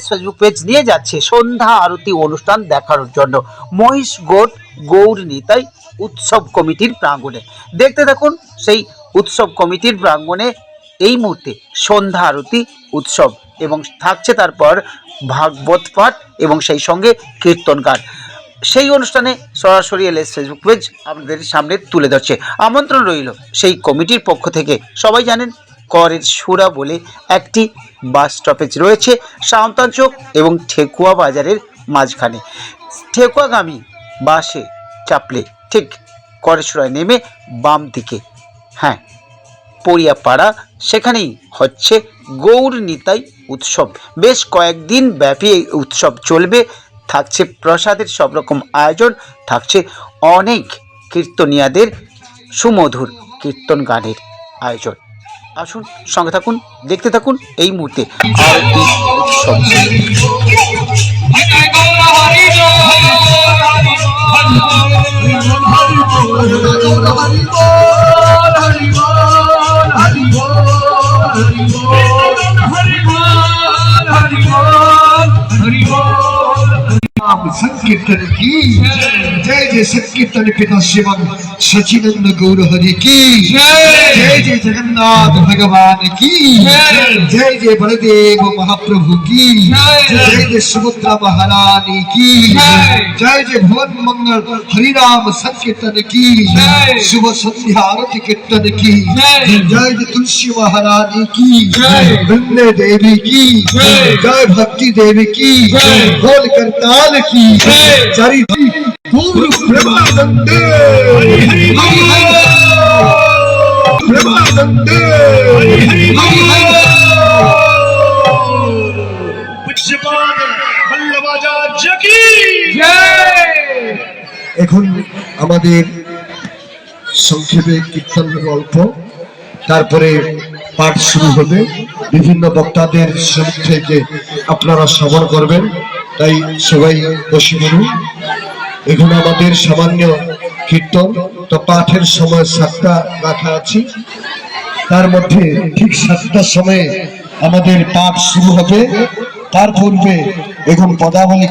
Facebook page নিয়ে যাচ্ছে সন্ধ্যা আরতি অনুষ্ঠান দেখার জন্য মহিষ গোট গৌর নিতাই উৎসব কমিটির প্রাঙ্গণে। দেখতে থাকুন সেই উৎসব কমিটির প্রাঙ্গণে এই মুহূর্তে সন্ধ্যা আরতি উৎসব এবং থাকছে তারপর ভাগবত পাঠ এবং সেই সঙ্গে কীর্তন গান। সেই অনুষ্ঠানে সরাসরি এলএস ফেসবুক পেজ আপনাদের সামনে তুলে ধরছে। আমন্ত্রণ রইল সেই কমিটির পক্ষ থেকে। সবাই জানেন করের সুরা বলে একটি বাস স্টপেজ রয়েছে সাঁওতাল চক এবং ঠেকুয়া বাজারের মাঝখানে। ঠেকুয়াগামী বাসে চাপলে ঠিক করের সুরায় নেমে বাম দিকে, হ্যাঁ, পড়িয়াপাড়া, সেখানেই হচ্ছে গৌর নিতাই উৎসব। বেশ কয়েকদিন ব্যাপী এই উৎসব চলবে। থাকছে প্রসাদের সব রকম আয়োজন, থাকছে অনেক কীর্তনিয়াদের সুমধুর কীর্তন গানের আয়োজন। আসুন সঙ্গে থাকুন, দেখতে থাকুন এই মুহূর্তে আরতি উৎসব। संकीर्तन की जय जय संकीर्तन पिता शिवम सचिनंद गौर हरि की जय जय जगन्नाथ भगवान की जय जय बलदेव महाप्रभु की जय जय सुभद्रा महारानी की जय जय भवन मंगल हरिनाम संकीर्तन की शुभ संध्या आरती कीर्तन की जय जय तुलसी महारानी की वृंदे देवी की जय भक्ति देवी की बोल करताल की चारी पूर्व प्रेमानंदे प्रेमानंदे पूज्यपाद वल्लभाचार्य की जय। এখন আমাদের সংক্ষেপে কীর্তন গল্প, তারপরে পাঠ শুরু হবে। বিভিন্ন বক্তাদের শরীর থেকে আপনারা শ্রবণ করবেন, তাই সবাই বসে পড়ুন। এখন আমাদের সামান্য কীর্তন, তো পাঠের সময় 7টা রাখা আছে। তার মধ্যে ঠিক 7টার সময়ে আমাদের পাঠ শুরু হবে। তার পূর্বে এখন পদাবলী